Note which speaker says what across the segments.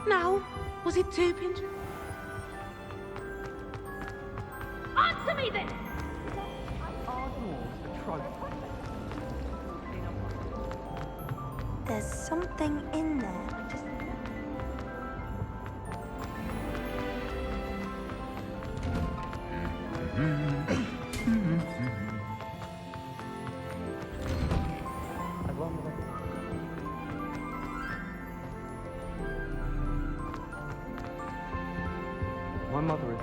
Speaker 1: Now, was it stupid? Answer me then!
Speaker 2: Are dwarves a trope?
Speaker 3: There's something in there.
Speaker 2: My mother is.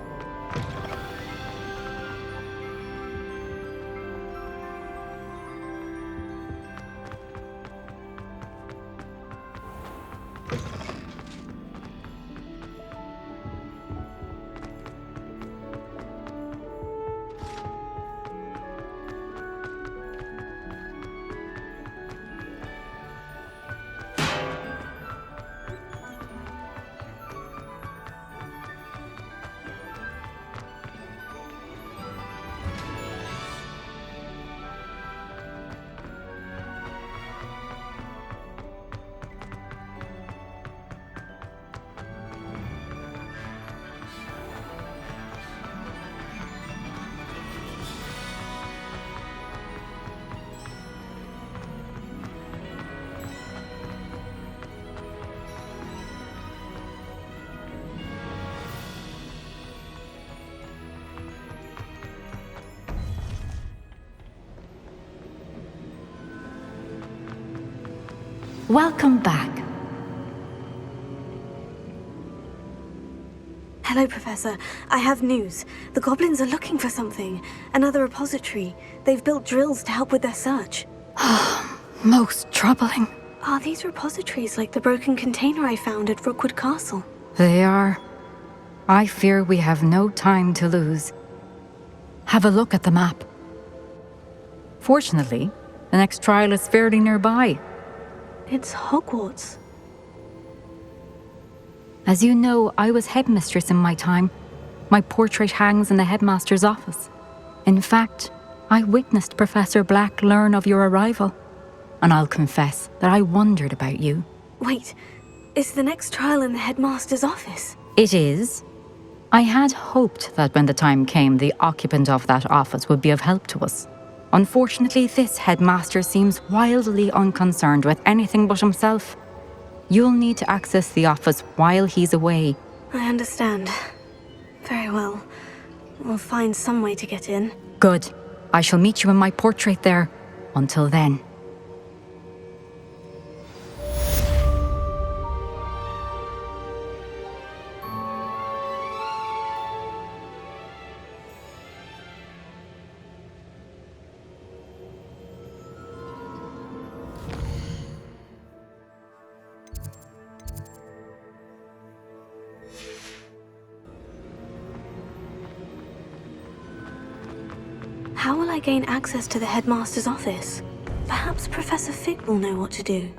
Speaker 4: Welcome back.
Speaker 3: Hello, Professor. I have news. The goblins are looking for something. Another repository. They've built drills to help with their search.
Speaker 4: Most troubling.
Speaker 3: Are these repositories like the broken container I found at Rookwood Castle?
Speaker 4: They are. I fear we have no time to lose. Have a look at the map. Fortunately, the next trial is fairly nearby.
Speaker 3: It's Hogwarts.
Speaker 4: As you know, I was headmistress in my time. My portrait hangs in the headmaster's office. In fact, I witnessed Professor Black learn of your arrival. And I'll confess that I wondered about you.
Speaker 3: Wait, is the next trial in the headmaster's office?
Speaker 4: It is. I had hoped that when the time came, the occupant of that office would be of help to us. Unfortunately, this headmaster seems wildly unconcerned with anything but himself. You'll need to access the office while he's away.
Speaker 3: I understand. Very well. We'll find some way to get in.
Speaker 4: Good. I shall meet you in my portrait there. Until then.
Speaker 3: How will I gain access to the headmaster's office? Perhaps Professor Fig will know what to do.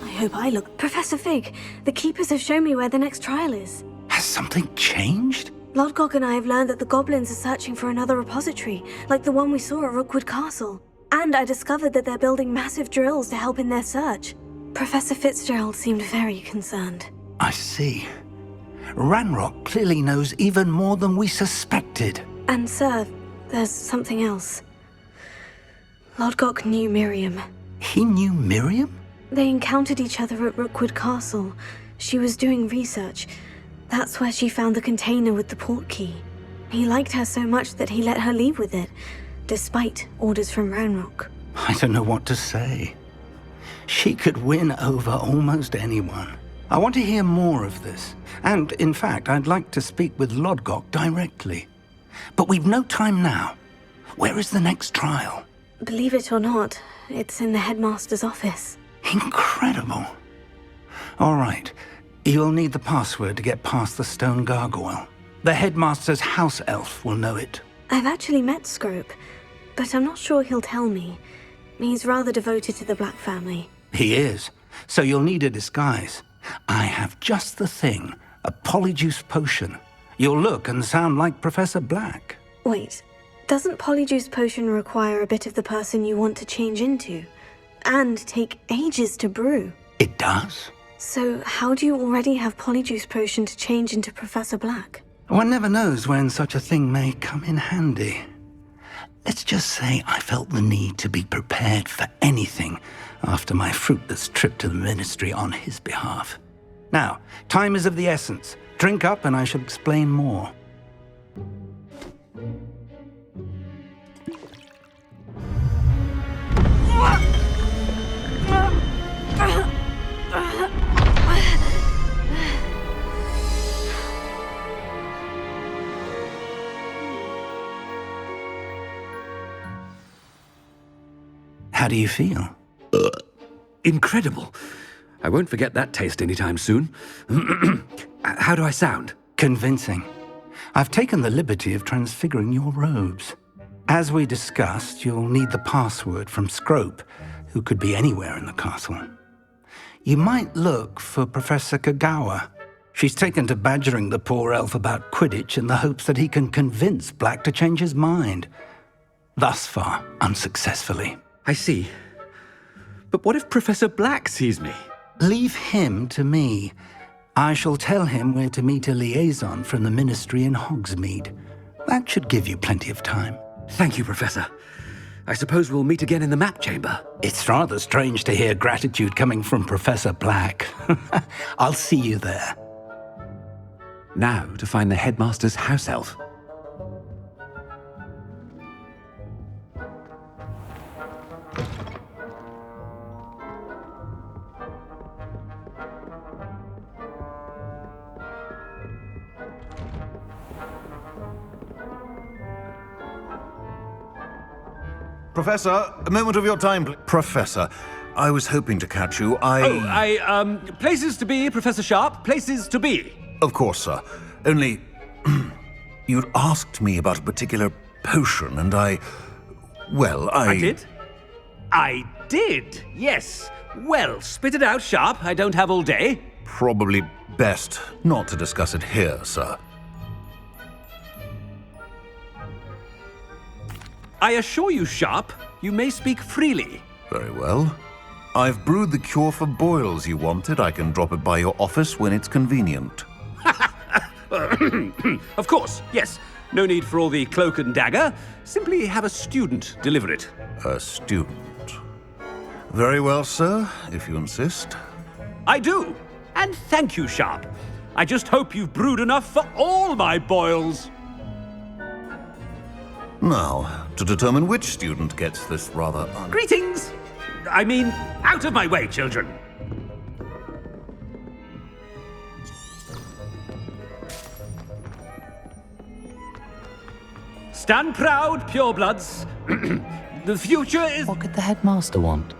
Speaker 3: I hope I look. Professor Fig, the keepers have shown me where the next trial is.
Speaker 5: Has something changed?
Speaker 3: Lodgok and I have learned that the goblins are searching for another repository, like the one we saw at Rookwood Castle. And I discovered that they're building massive drills to help in their search. Professor Fицджеральд seemed very concerned.
Speaker 5: I see. Ranrock clearly knows even more than we suspected.
Speaker 3: And sir, there's something else. Lodgok knew Miriam.
Speaker 5: He knew Miriam?
Speaker 3: They encountered each other at Rookwood Castle. She was doing research. That's where she found the container with the port key. He liked her so much that he let her leave with it, despite orders from Ranrock.
Speaker 5: I don't know what to say. She could win over almost anyone. I want to hear more of this. And, in fact, I'd like to speak with Lodgok directly. But we've no time now. Where is the next trial?
Speaker 3: Believe it or not, it's in the headmaster's office.
Speaker 5: Incredible. All right. You'll need the password to get past the stone gargoyle. The headmaster's house elf will know it.
Speaker 3: I've actually met Scrope, but I'm not sure he'll tell me. He's rather devoted to the Black family.
Speaker 5: He is. So you'll need a disguise. I have just the thing. A polyjuice potion. You'll look and sound like Professor Black.
Speaker 3: Wait, doesn't Polyjuice Potion require a bit of the person you want to change into? And take ages to brew?
Speaker 5: It does.
Speaker 3: So how do you already have Polyjuice Potion to change into Professor Black?
Speaker 5: One never knows when such a thing may come in handy. Let's just say I felt the need to be prepared for anything after my fruitless trip to the ministry on his behalf. Now, time is of the essence. Drink up and I shall explain more. How do you feel?
Speaker 6: Incredible. I won't forget that taste anytime soon. How do I sound?
Speaker 5: Convincing. I've taken the liberty of transfiguring your robes. As we discussed, you'll need the password from Scrope, who could be anywhere in the castle. You might look for Professor Kagawa. She's taken to badgering the poor elf about Quidditch in the hopes that he can convince Black to change his mind. Thus far, unsuccessfully.
Speaker 6: I see. But what if Professor Black sees me?
Speaker 5: Leave him to me. I shall tell him where to meet a liaison from the ministry in Hogsmeade. That should give you plenty of time.
Speaker 6: Thank you, Professor. I suppose we'll meet again in the map chamber.
Speaker 5: It's rather strange to hear gratitude coming from Professor Black. I'll see you there.
Speaker 6: Now to find the headmaster's house elf.
Speaker 7: Professor, a moment of your time, please. Professor, I was hoping to catch you.
Speaker 6: Places to be, Professor Sharp, places to be.
Speaker 7: Of course, sir. Only, you'd asked me about a particular potion, and I
Speaker 6: did? I did, yes. Well, spit it out, Sharp. I don't have all day.
Speaker 7: Probably best not to discuss it here, sir.
Speaker 6: I assure you, Sharp, you may speak freely.
Speaker 7: Very well. I've brewed the cure for boils you wanted. I can drop it by your office when it's convenient.
Speaker 6: Of course, yes. No need for all the cloak and dagger. Simply have a student deliver it.
Speaker 7: A student. Very well, sir, if you insist.
Speaker 6: I do. And thank you, Sharp. I just hope you've brewed enough for all my boils.
Speaker 7: Now, to determine which student gets this rather
Speaker 6: Greetings! I mean, out of my way, children. Stand proud, purebloods. The future is...
Speaker 8: What could the headmaster want?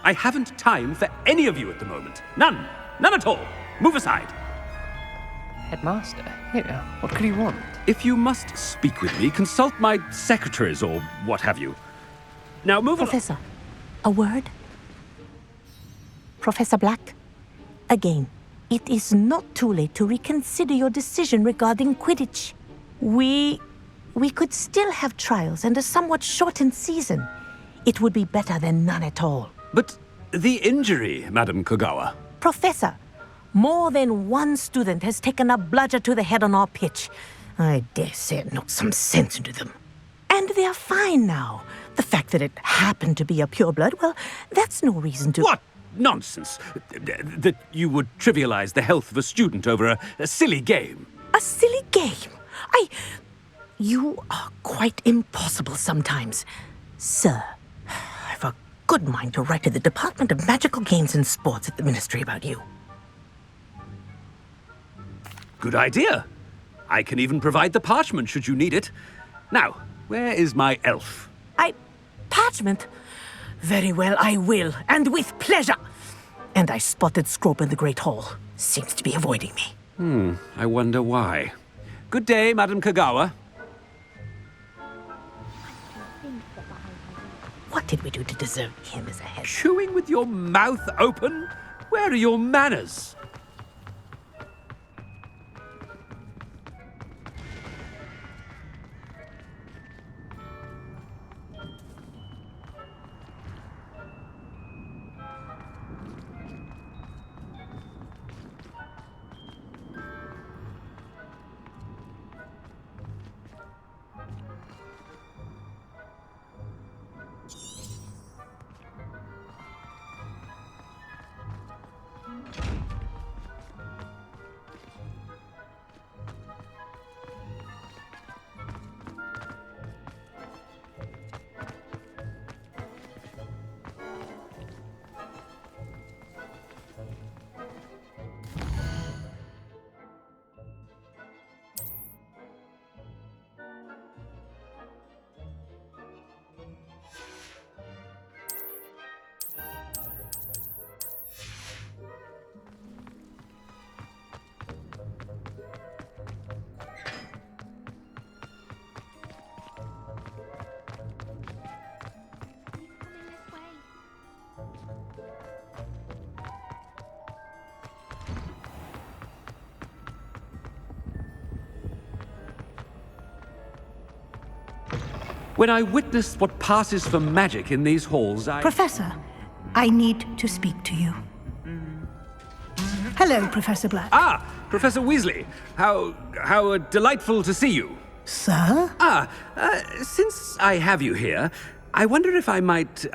Speaker 6: I haven't time for any of you at the moment. None. None at all. Move aside.
Speaker 8: Headmaster? Here, what could he want?
Speaker 6: If you must speak with me, consult my secretaries or what have you. Now move along.
Speaker 9: Professor, a word? Professor Black, again, it is not too late to reconsider your decision regarding Quidditch. We could still have trials and a somewhat shortened season. It would be better than none at all.
Speaker 6: But the injury, Madam Kogawa?
Speaker 9: Professor, more than one student has taken a bludger to the head on our pitch. I dare say it knocked some sense into them. And they are fine now. The fact that it happened to be a pureblood, well, that's no reason to...
Speaker 6: What nonsense! That you would trivialize the health of a student over a silly game.
Speaker 9: A silly game? You are quite impossible sometimes. Sir, I've a good mind to write to the Department of Magical Games and Sports at the Ministry about you.
Speaker 6: Good idea. I can even provide the parchment should you need it. Now, where is my elf?
Speaker 9: Parchment? Very well, I will, and with pleasure. And I spotted Scrope in the Great Hall. Seems to be avoiding me.
Speaker 6: I wonder why. Good day, Madam Kogawa.
Speaker 9: What did we do to deserve him as a head?
Speaker 6: Chewing with your mouth open? Where are your manners? When I witness what passes for magic in these halls,
Speaker 10: Professor, I need to speak to you. Hello, Professor Black.
Speaker 6: Ah, Professor Weasley. How delightful to see you.
Speaker 10: Sir?
Speaker 6: Since I have you here, I wonder if I might,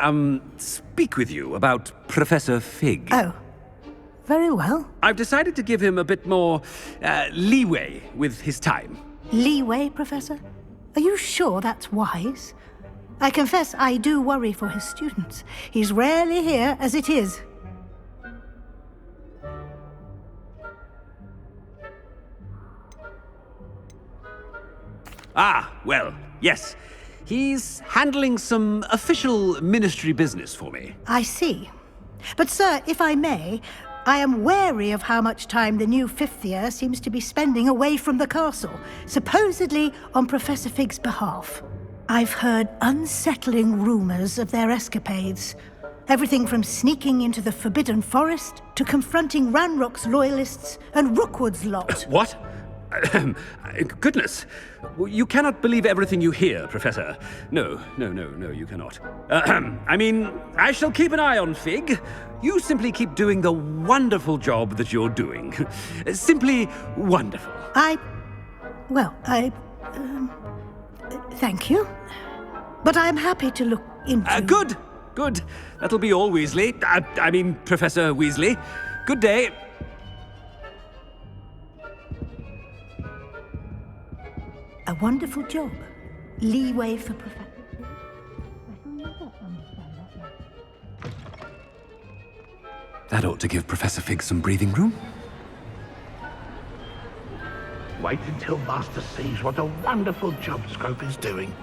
Speaker 6: speak with you about Professor Fig.
Speaker 10: Oh, very well.
Speaker 6: I've decided to give him a bit more, leeway with his time.
Speaker 10: Leeway, Professor? Are you sure that's wise? I confess I do worry for his students. He's rarely here as it is.
Speaker 6: Ah, well, yes. He's handling some official ministry business for me.
Speaker 10: I see. But, sir, if I may, I am wary of how much time the new fifth year seems to be spending away from the castle, supposedly on Professor Fig's behalf. I've heard unsettling rumors of their escapades. Everything from sneaking into the Forbidden Forest to confronting Ranrock's loyalists and Rookwood's lot.
Speaker 6: What? Goodness. You cannot believe everything you hear, Professor. No, you cannot. I mean, I shall keep an eye on Fig. You simply keep doing the wonderful job that you're doing. Simply wonderful.
Speaker 10: Thank you. But I'm happy to look into...
Speaker 6: Good. That'll be all, Weasley. I mean, Professor Weasley. Good day.
Speaker 10: A wonderful job. Leeway for Professor...
Speaker 6: That ought to give Professor Fig some breathing room.
Speaker 11: Wait until Master sees what a wonderful job Scrope is doing.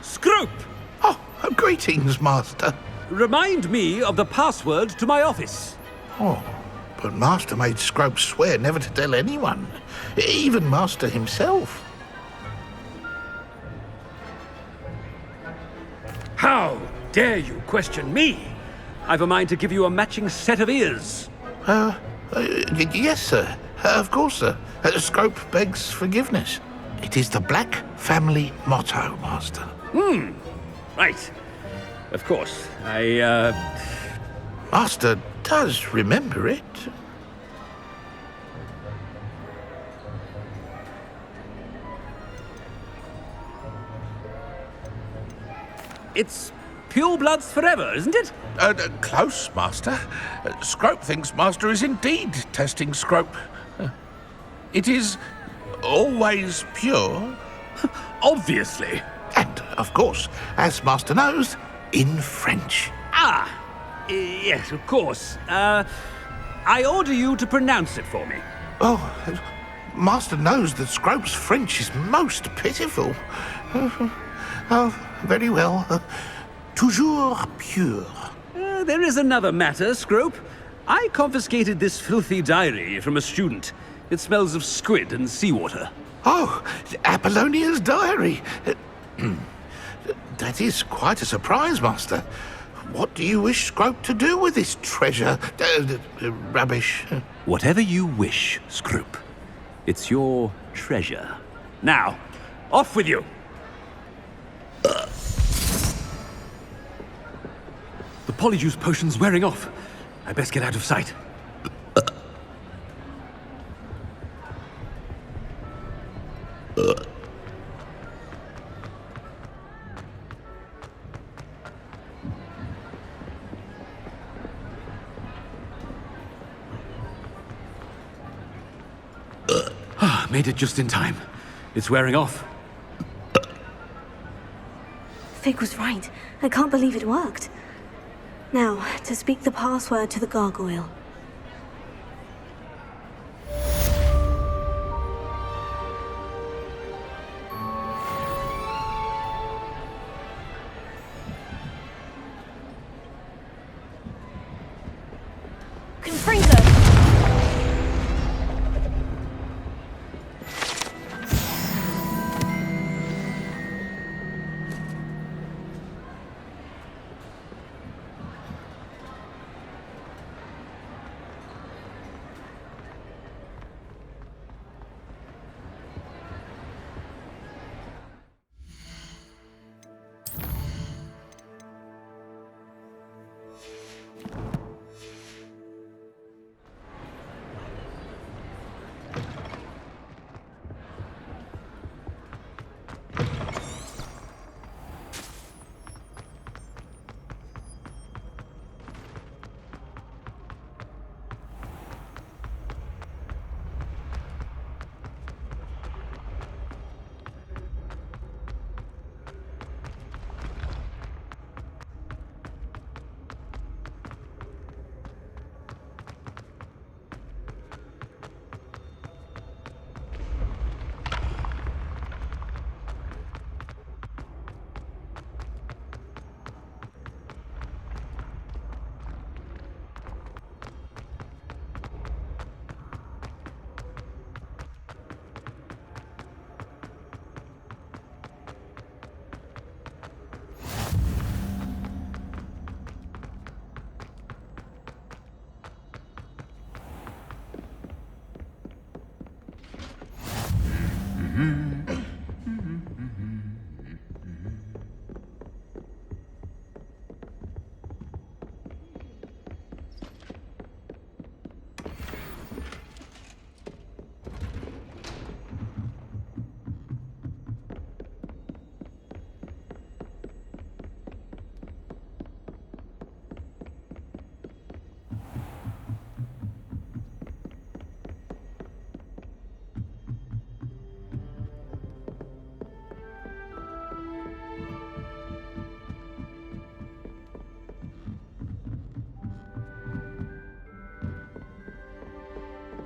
Speaker 6: Scrope!
Speaker 11: Oh, greetings, Master.
Speaker 6: Remind me of the password to my office.
Speaker 11: Oh, but Master made Scrope swear never to tell anyone, even Master himself.
Speaker 6: How dare you question me? I've a mind to give you a matching set of ears.
Speaker 11: Yes, sir. Of course, sir. Scrope begs forgiveness. It is the Black family motto, Master.
Speaker 6: Right. Of course.
Speaker 11: Master does remember it.
Speaker 6: It's pure bloods forever, isn't it?
Speaker 11: Close, Master. Scrope thinks Master is indeed testing Scrope. It is always pure.
Speaker 6: Obviously.
Speaker 11: And, of course, as Master knows, in French.
Speaker 6: Ah! Yes, of course. I order you to pronounce it for me.
Speaker 11: Oh, Master knows that Scrope's French is most pitiful. Oh, very well. Toujours pure.
Speaker 6: There is another matter, Scrope. I confiscated this filthy diary from a student. It smells of squid and seawater.
Speaker 11: Oh, Apollonia's diary. That is quite a surprise, Master. What do you wish Scrope to do with this treasure? Rubbish.
Speaker 6: Whatever you wish, Scrope. It's your treasure. Now, off with you. The polyjuice potion's wearing off. I best get out of sight. Made it just in time. It's wearing off.
Speaker 3: Fig was right. I can't believe it worked. Now, to speak the password to the gargoyle. Confringo!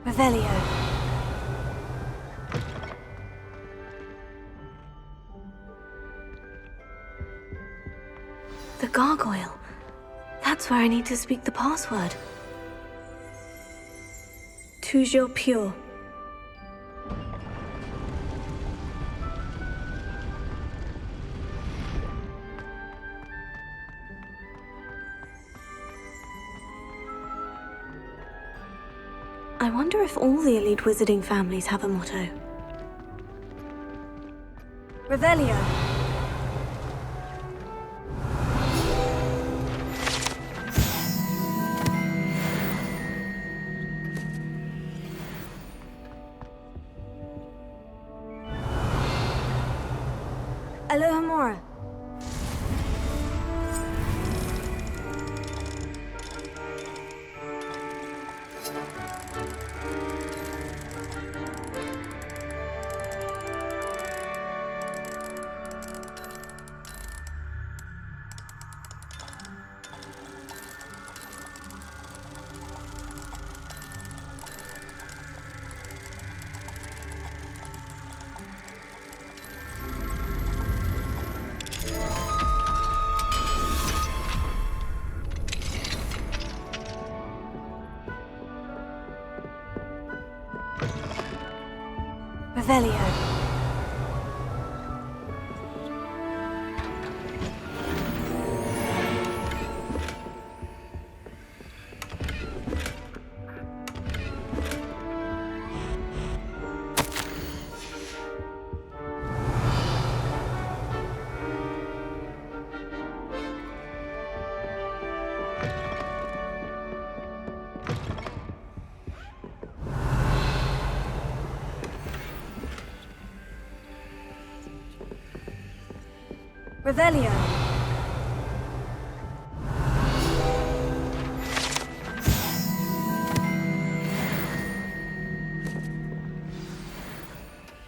Speaker 3: Revelio. The gargoyle. That's where I need to speak the password. Toujours pure. I wonder if all the elite wizarding families have a motto. Revelio. Alohomora. Revelio. Revelio.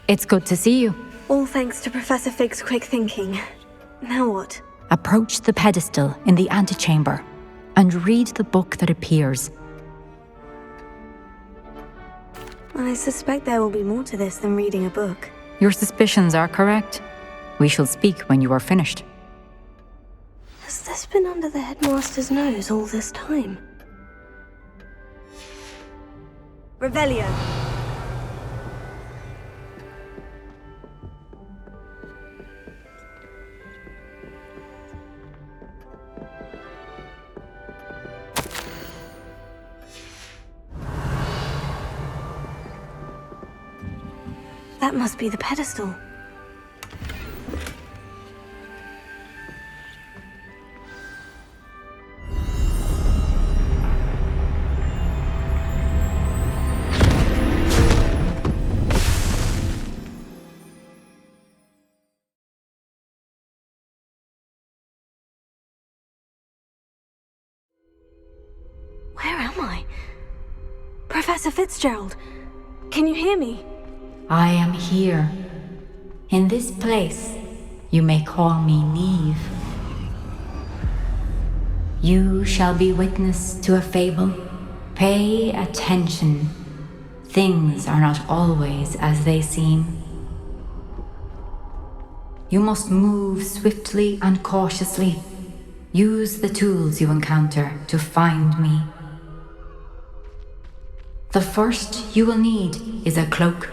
Speaker 4: It's good to see you.
Speaker 3: All thanks to Professor Fig's quick thinking. Now what?
Speaker 4: Approach the pedestal in the antechamber and read the book that appears.
Speaker 3: I suspect there will be more to this than reading a book.
Speaker 4: Your suspicions are correct. We shall speak when you are finished.
Speaker 3: Has this been under the headmaster's nose all this time? Revelio. That must be the pedestal. Where am I? Professor Fitzgerald, can you hear me?
Speaker 4: I am here. In this place, you may call me Niov. You shall be witness to a fable. Pay attention. Things are not always as they seem. You must move swiftly and cautiously. Use the tools you encounter to find me. The first you will need is a cloak.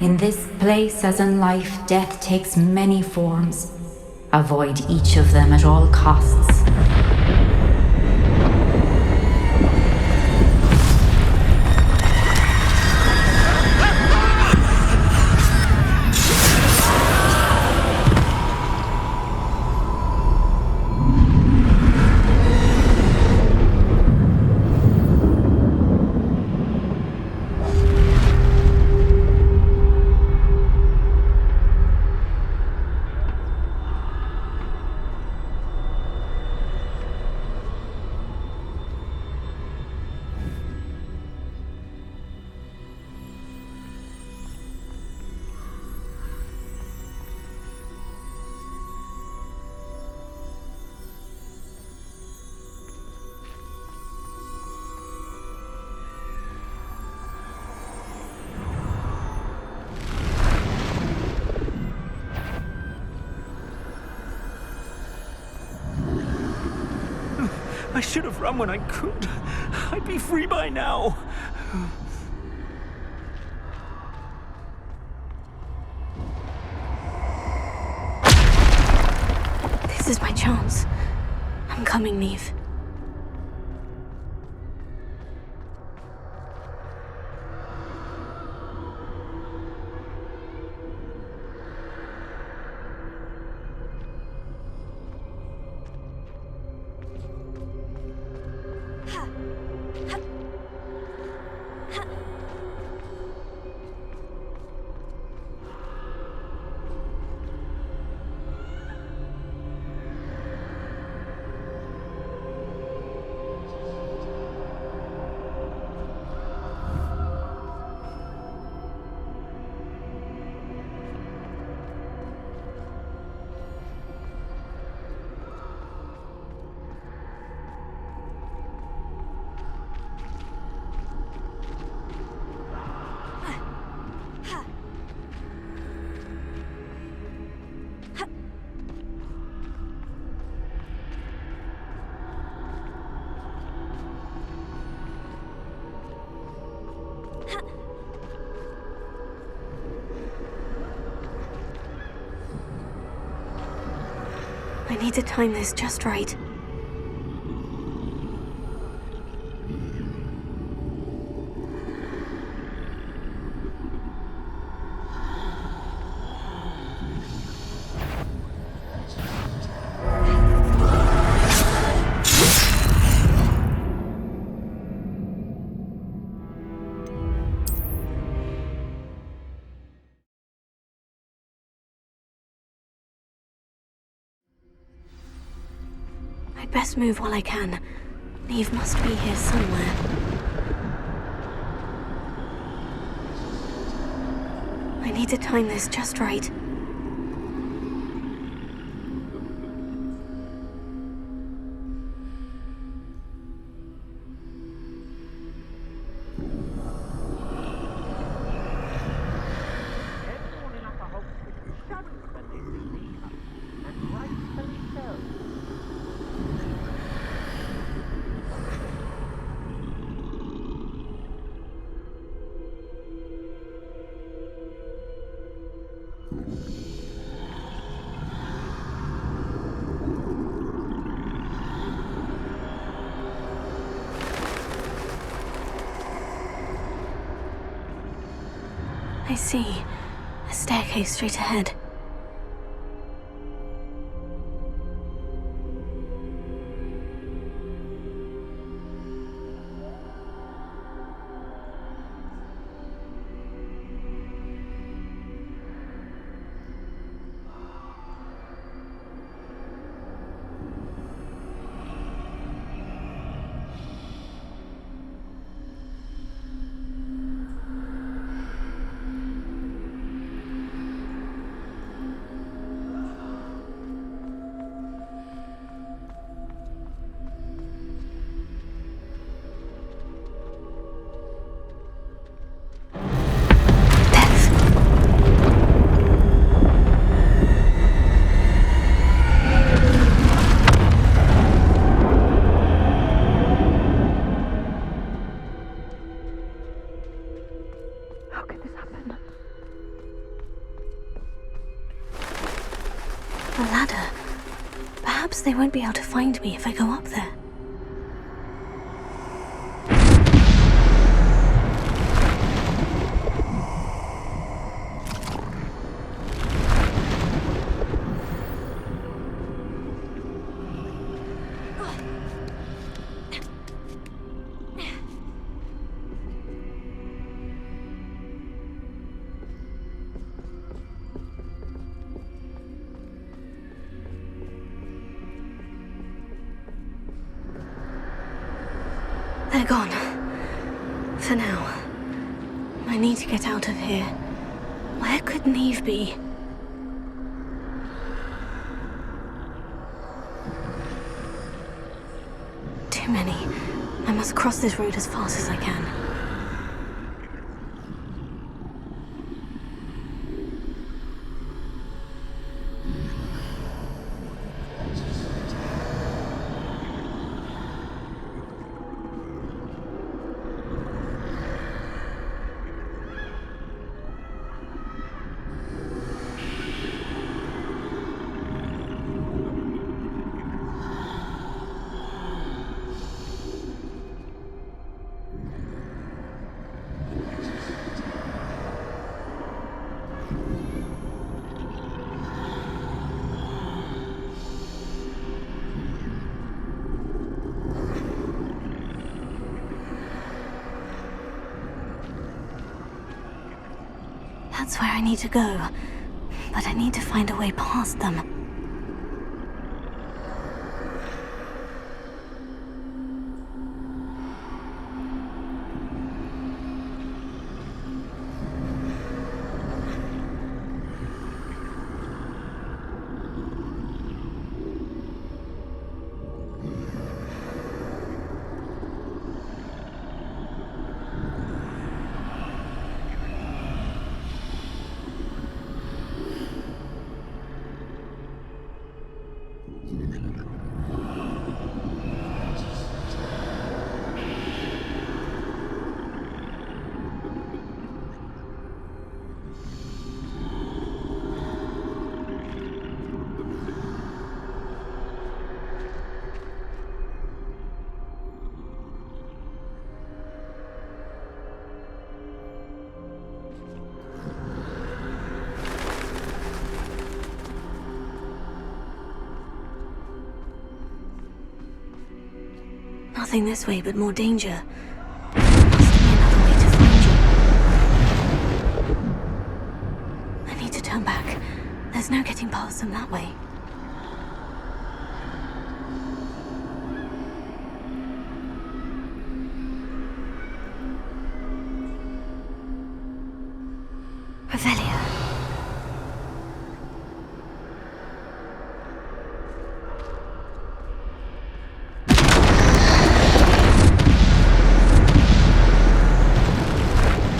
Speaker 4: In this place, as in life, death takes many forms. Avoid each of them at all costs.
Speaker 6: I should have run when I could. I'd be free by now.
Speaker 3: This is my chance. I'm coming, Niov. I need to time this just right. I'd best move while I can. Eve must be here somewhere. I need to time this just right. I see. A staircase straight ahead. They won't be able to find me if I go up there. They're gone. For now. I need to get out of here. Where could Eve be? Too many. I must cross this road as fast as I can. That's where I need to go, but I need to find a way past them. Nothing this way but more danger. Must be another way to find you. I need to turn back. There's no getting past them that way. Revelia.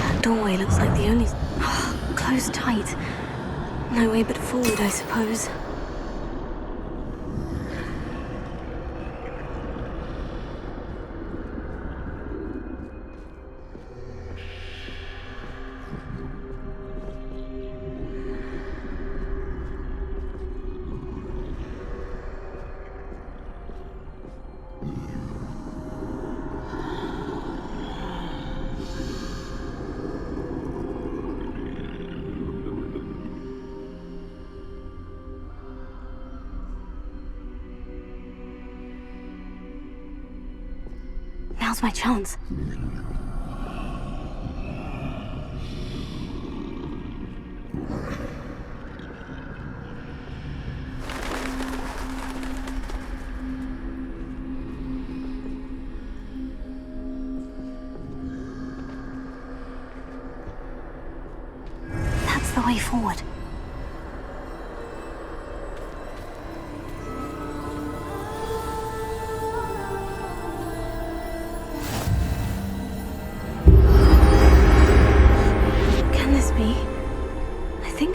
Speaker 3: That doorway looks like the only... closed tight. No way but forward, I suppose. Now's my chance. That's the way forward.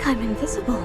Speaker 3: I'm invisible.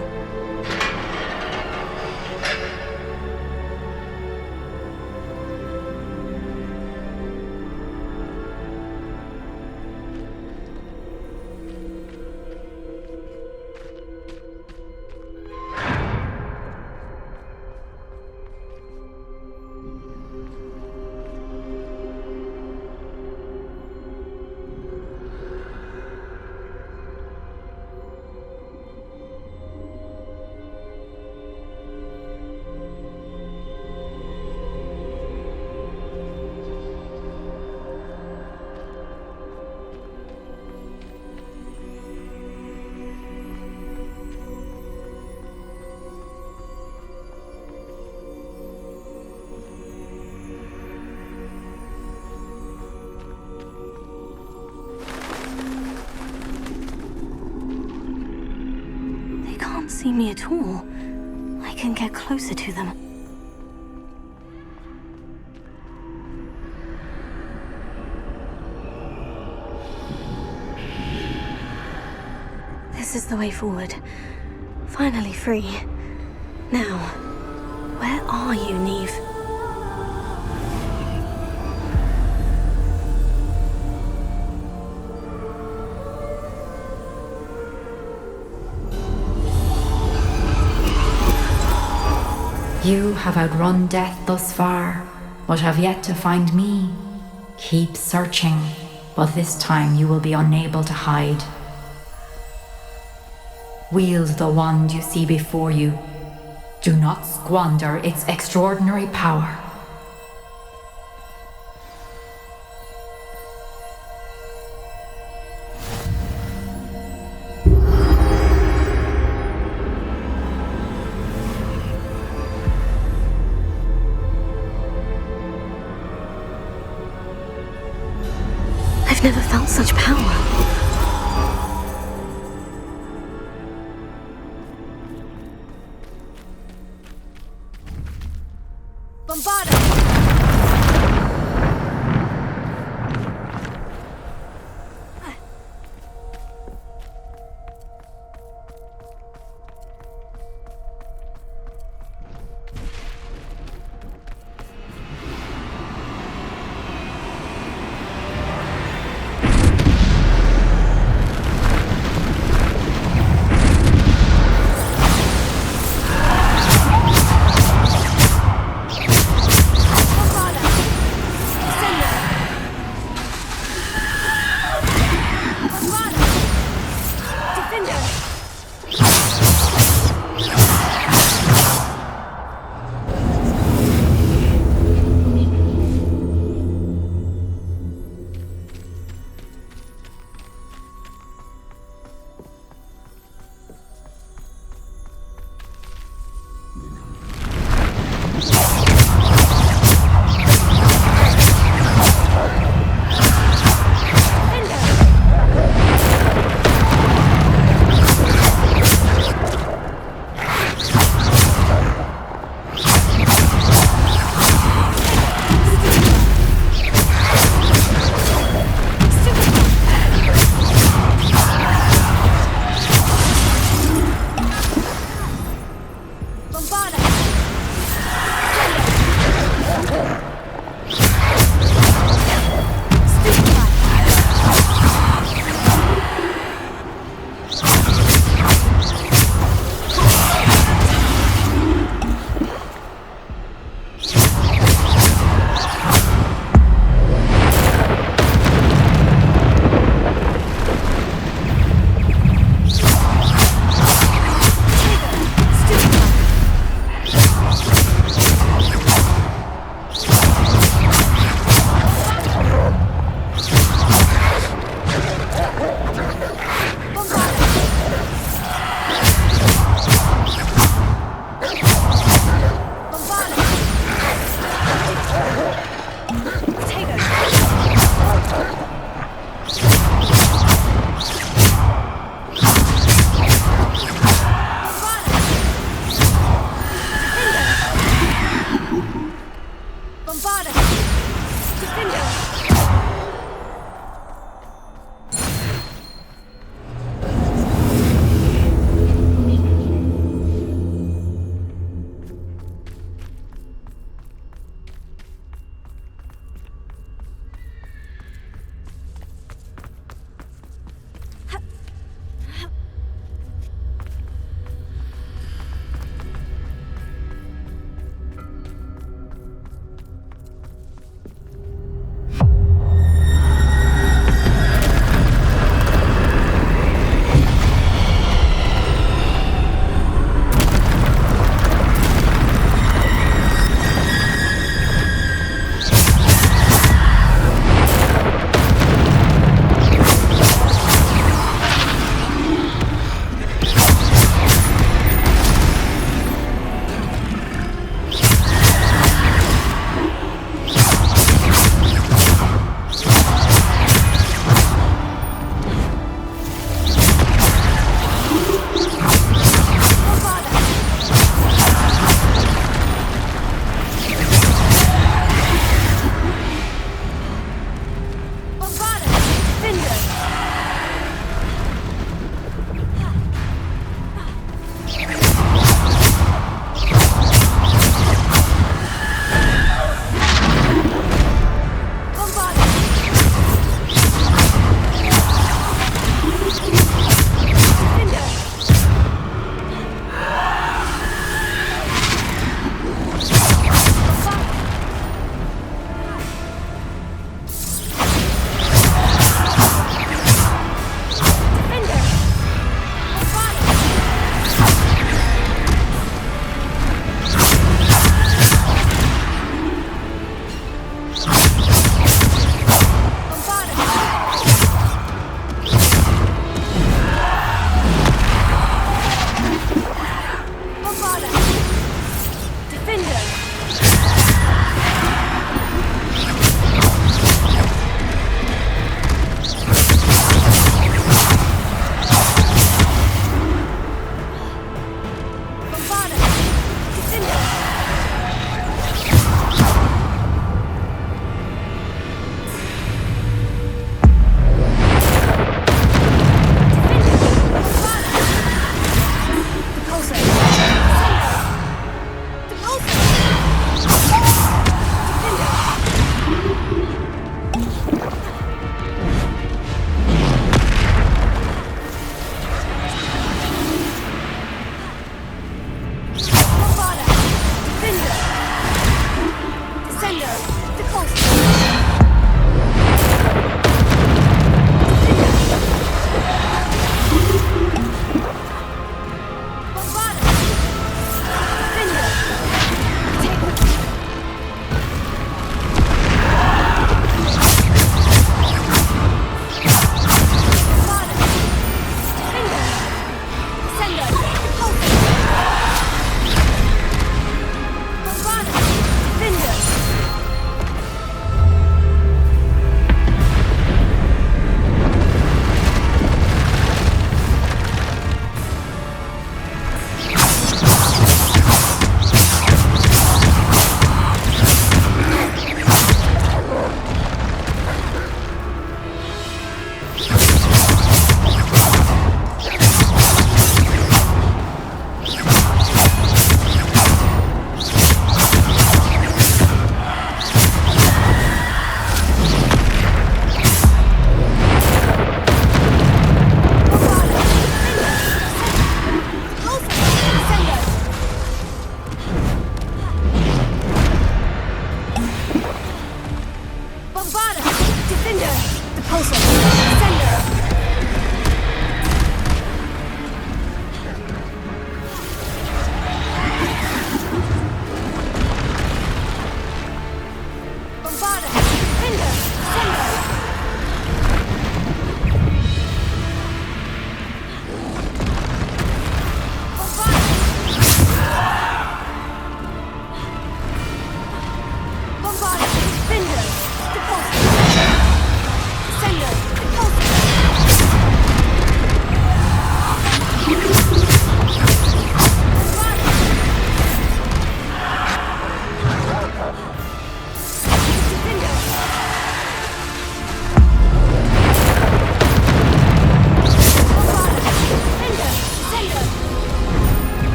Speaker 3: See me at all, I can get closer to them. This is the way forward. Finally free. Now, where are you, Niov?
Speaker 4: You have outrun death thus far, but have yet to find me. Keep searching, but this time you will be unable to hide. Wield the wand you see before you. Do not squander its extraordinary power.
Speaker 3: Never felt such power.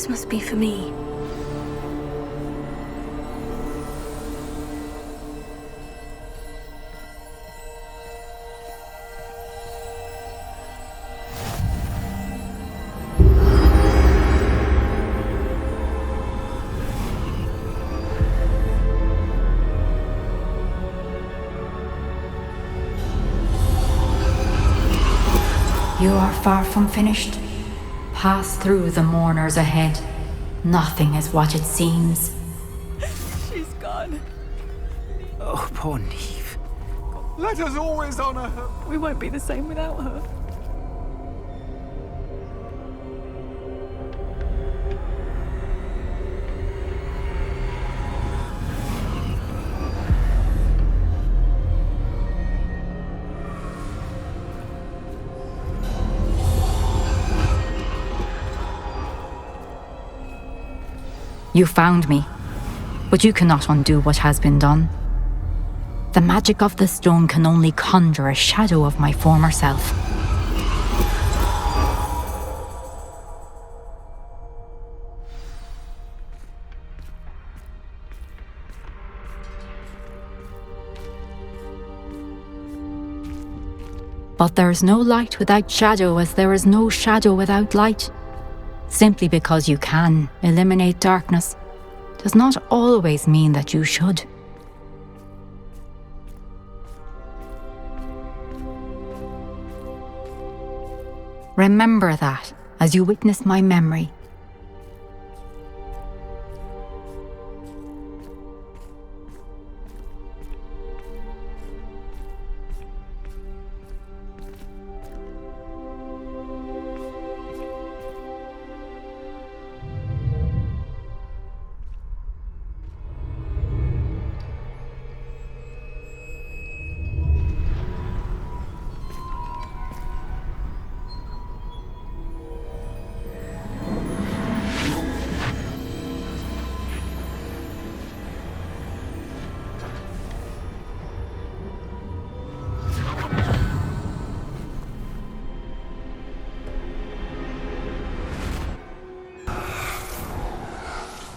Speaker 3: This must be for me.
Speaker 4: You are far from finished. Pass through the mourners ahead. Nothing is what it seems.
Speaker 12: She's gone.
Speaker 5: Oh, poor Eve.
Speaker 12: Let us always honor her. We won't be the same without her.
Speaker 4: You found me, but you cannot undo what has been done. The magic of the stone can only conjure a shadow of my former self. But there is no light without shadow, as there is no shadow without light. Simply because you can eliminate darkness does not always mean that you should. Remember that as you witness my memory.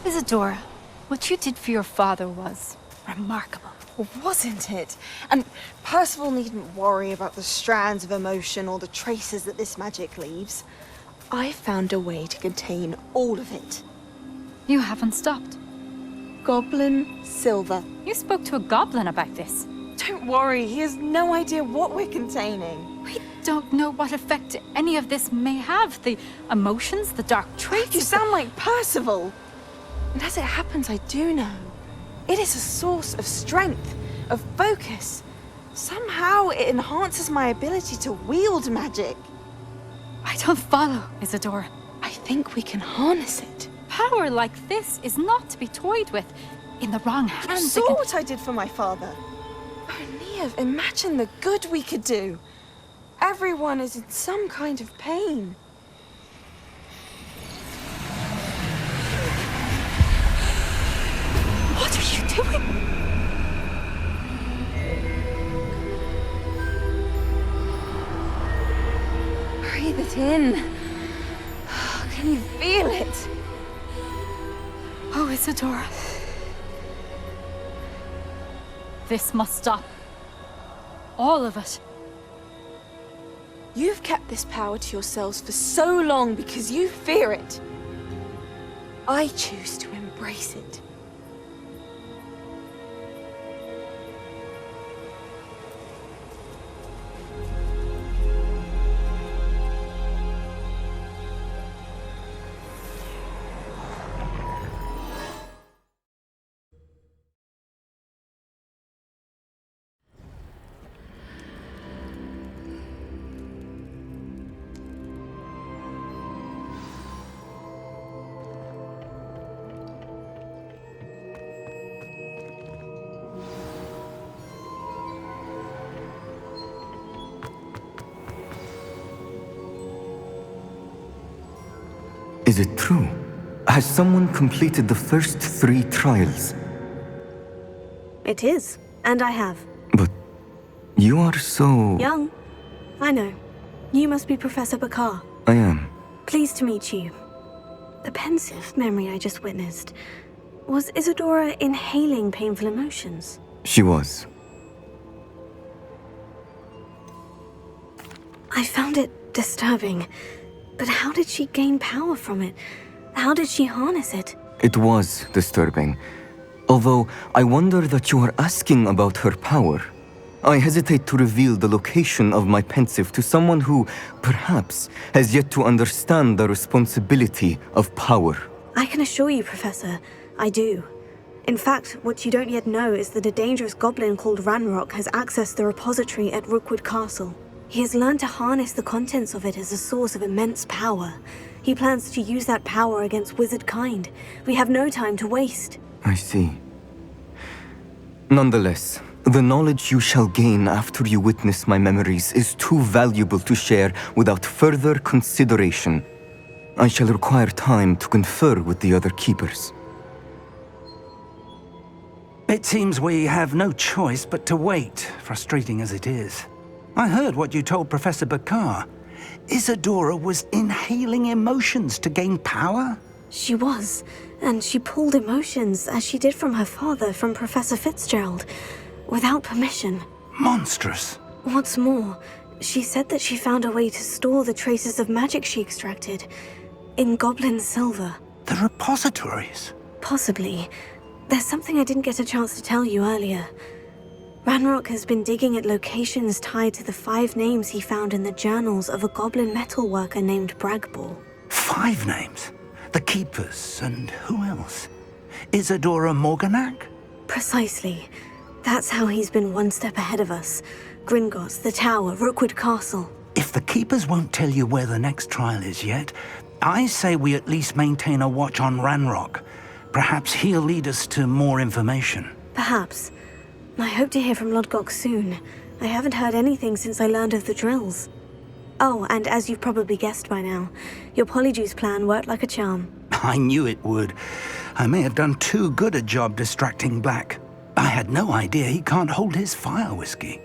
Speaker 13: Isadora, what you did for your father was remarkable.
Speaker 14: Well, wasn't it? And Percival needn't worry about the strands of emotion or the traces that this magic leaves. I found a way to contain all of it.
Speaker 13: You haven't stopped.
Speaker 14: Goblin Silver.
Speaker 13: You spoke to a goblin about this.
Speaker 14: Don't worry, he has no idea what we're containing.
Speaker 13: We don't know what effect any of this may have. The emotions, the dark traits.
Speaker 14: You sound like Percival. And as it happens, I do know. It is a source of strength, of focus. Somehow it enhances my ability to wield magic.
Speaker 13: I don't follow, Isadora.
Speaker 14: I think we can harness it.
Speaker 13: Power like this is not to be toyed with. In the wrong hands,
Speaker 14: You saw what I did for my father. Oh, Niov, imagine the good we could do. Everyone is in some kind of pain.
Speaker 13: What are you doing?
Speaker 14: Breathe it in. Can you feel it?
Speaker 13: Oh, Isadora. This must stop. All of it.
Speaker 14: You've kept this power to yourselves for so long because you fear it. I choose to embrace it.
Speaker 15: Is it true? Has someone completed the first 3 trials?
Speaker 3: It is, and I have.
Speaker 15: But you are so...
Speaker 3: Young. I know. You must be Professor Bakar.
Speaker 15: I am.
Speaker 3: Pleased to meet you. the pensive memory I just witnessed, was Isadora inhaling painful emotions?
Speaker 15: She was.
Speaker 3: I found it disturbing, but how did she gain power from it? How did she harness it?
Speaker 15: It was disturbing. Although, I wonder that you are asking about her power. I hesitate to reveal the location of my pensive to someone who, perhaps, has yet to understand the responsibility of power.
Speaker 3: I can assure you, Professor, I do. In fact, what you don't yet know is that a dangerous goblin called Ranrock has accessed the repository at Rookwood Castle. He has learned to harness the contents of it as a source of immense power. He plans to use that power against wizard kind. We have no time to waste.
Speaker 15: I see. Nonetheless, the knowledge you shall gain after you witness my memories is too valuable to share without further consideration. I shall require time to confer with the other keepers.
Speaker 5: It seems we have no choice but to wait, frustrating as it is. I heard what you told Professor Bakar. Isadora was inhaling emotions to gain power?
Speaker 3: She was, and she pulled emotions, as she did from her father, from Professor Fitzgerald, without permission.
Speaker 5: Monstrous.
Speaker 3: What's more, she said that she found a way to store the traces of magic she extracted in goblin silver.
Speaker 5: The repositories?
Speaker 3: Possibly. There's something I didn't get a chance to tell you earlier. Ranrock has been digging at locations tied to the 5 names he found in the journals of a goblin metalworker named Bragball.
Speaker 5: 5 names? The Keepers, and who else? Isadora Morganac?
Speaker 3: Precisely. That's how he's been one step ahead of us. Gringotts, the Tower, Rookwood Castle.
Speaker 5: If the Keepers won't tell you where the next trial is yet, I say we at least maintain a watch on Ranrock. Perhaps he'll lead us to more information.
Speaker 3: Perhaps. I hope to hear from Lodgok soon. I haven't heard anything since I learned of the drills. Oh, and as you've probably guessed by now, your Polyjuice plan worked like a charm.
Speaker 5: I knew it would. I may have done too good a job distracting Black. I had no idea he can't hold his fire whiskey.